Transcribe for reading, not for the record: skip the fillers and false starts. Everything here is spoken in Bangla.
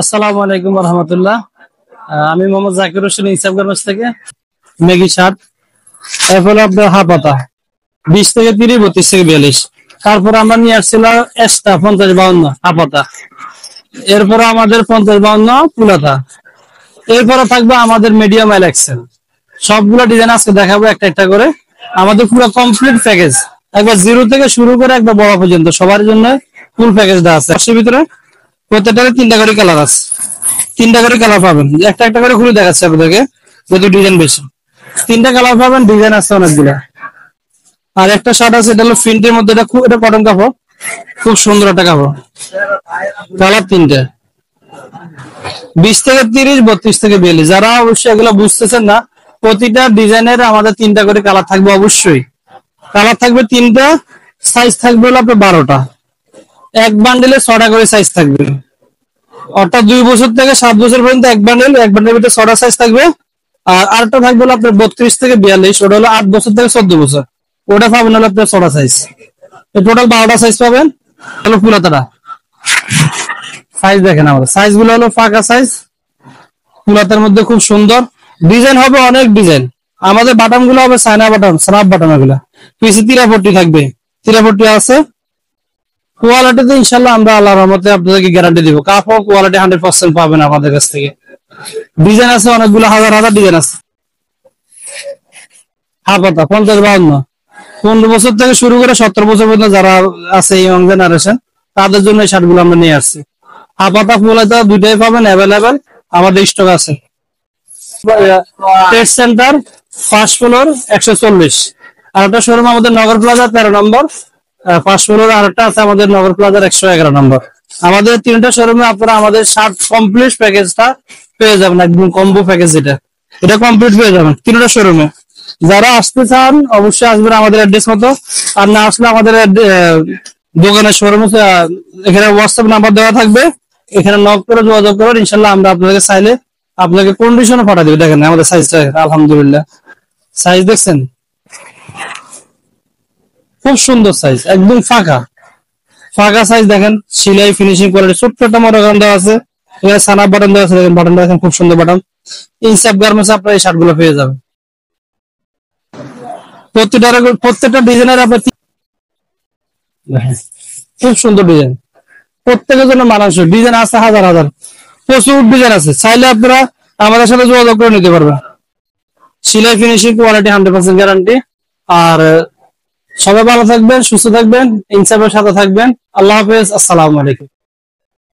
আসসালামু আলাইকুম রহমতুল্লাহ। আমি মোহাম্মদ জাকির হোসেন ইনসাফ গার্মেন্টস থেকে। মেগি শার্ট এরপরে আপনার হাফাতা 20 থেকে 30, 32 থেকে 42। তারপরে আমরা নিয়ে আসছিলাম এক্সট্রা 50-52 হাফাতা। এরপরে আমাদের 50-52 পুলাতা। এরপরে থাকবে আমাদের মিডিয়াম এল এক্সেল। সবগুলো ডিজাইন আজকে দেখাবো একটা একটা করে। আমাদের পুরো কমপ্লিট প্যাকেজ, একবার জিরো থেকে শুরু করে একবার বড় পর্যন্ত সবার জন্য ফুল প্যাকেজটা আছে। এর ভিতরে প্রত্যেকটারে 3টা করে কালার আছে, 3টা করে কালার পাবেন। একটা একটা করে খুলে দেখাচ্ছি আপনাদেরকে, যেহেতু ডিজাইন বেশি। 3টা কালার পাবেন, ডিজাইন আছে অনেকগুলা। আর একটা শার্ট আছে, এটা হলো প্রিন্টের মধ্যে, এটা কটন কাপড়, খুব সুন্দর একটা কাপড়। কালার 3টে, 20 থেকে 30, 32 থেকে 42। যারা অবশ্যই এগুলো বুঝতেছেন না, প্রতিটা ডিজাইনের আমাদের 3টা করে কালার থাকবে অবশ্যই। কালার থাকবে 3টা, সাইজ থাকবে হলো আপনার 12টা। এক বান্ডেলে 6টা করে সাইজ থাকবে, অর্থাৎ 2 বছর থেকে 7 বছর পর্যন্ত এক বান্ডেলের ভিতরে 6টা সাইজ থাকবে। আর আরেকটা থাকবে হলো আপনার 32 থেকে 42, ওটা হলো 8 বছর থেকে 14 বছর, ওটা পাবেন হলো আপনার 6টা সাইজ। টোটাল 12টা সাইজ পাবেন। হলো পুলাতাটা সাইজ দেখেন, আমাদের সাইজ গুলো হলো ফাঁকা সাইজ। পুলাতার মধ্যে খুব সুন্দর ডিজাইন হবে, অনেক ডিজাইন। আমাদের বাটন গুলো হবে চায়না বাটন, স্ন্যাপ বাটন। এগুলা পিছে তিরাপট্টি থাকবে, তিরাপট্টি আছে। কোয়ালিটিতে ইনশাল্লাহ আমরা আল্লাহর রহমতে আপনাদেরকে গ্যারান্টি দিব, কাপড় কোয়ালিটি 100% পাবেন আমাদের কাছ থেকে। ডিজাইন আছে অনেকগুলো, হাজার হাজার ডিজাইন আছে। হাফাতা 50-52, 15 বছর থেকে শুরু করে 70 বছর পর্যন্ত যারা আছে ইয়ং জেনারেশন, তাদের জন্য এই শার্টগুলো আমরা নিয়ে আসছি। হাফাতা ফুলাতা দুইটাই পাবেন অ্যাভেলেবেল, আমাদের স্টক আছে। Trade centre first floor 140। আর একটা শোরুম আমাদের নগর প্লাজা 13 নম্বর, ফার্স্ট ফ্লোর। আর একটা আছে আমাদের নগর প্লাজার 111 নম্বর। আমাদের 3টা শোরুমে আপনারা আমাদের শার্ট কমপ্লিট প্যাকেজটা পেয়ে যাবেন, একদম কম্বো প্যাকেজ। এটা কমপ্লিট পেয়ে যাবেন 3টা শোরুমে। যারা আসতে চান অবশ্যই আসবেন আমাদের অ্যাড্রেস মতো। আর না আসলে আমাদের দোকানের শোরুমে, এখানে হোয়াটসঅ্যাপ নাম্বার দেওয়া থাকবে, এখানে নক করে যোগাযোগ করবেন। ইনশাল্লাহ আমরা আপনাদেরকে চাইলে আপনাকে কন্ডিশনে পাঠা দেবে। দেখেন আমাদের সাইজটা, আলহামদুলিল্লাহ সাইজ দেখছেন, খুব সুন্দর সাইজ, একদম ফাঁকা ফাঁকা সাইজ। দেখেন সিলাই ফিনিশিং কোয়ালিটি, ছোট্ট একটা মডার্ন দেওয়া আছে, এখানে সানাপ বাটন দেওয়া আছে। দেখেন বাটনটা দেখেন, খুব সুন্দর বাটন। ইনসাফ গার্মেন্টস আপনার এই শার্ট গুলো পেয়ে যাবেন। প্রত্যেকটা ডিজাইনের আপনার খুব সুন্দর ডিজাইন, প্রত্যেকের জন্য মানানসই ডিজাইন আছে, হাজার হাজার প্রচুর ডিজাইন আছে। চাইলে আপনারা আমাদের সাথে যোগাযোগ করে নিতে পারবেন। সিলাই ফিনিশিং কোয়ালিটি 100% গ্যারান্টি। আর সবাই ভালো থাকবেন, সুস্থ থাকবেন, ইনসাফের সাথে থাকবেন। আল্লাহ হাফেজ, আসসালামু আলাইকুম।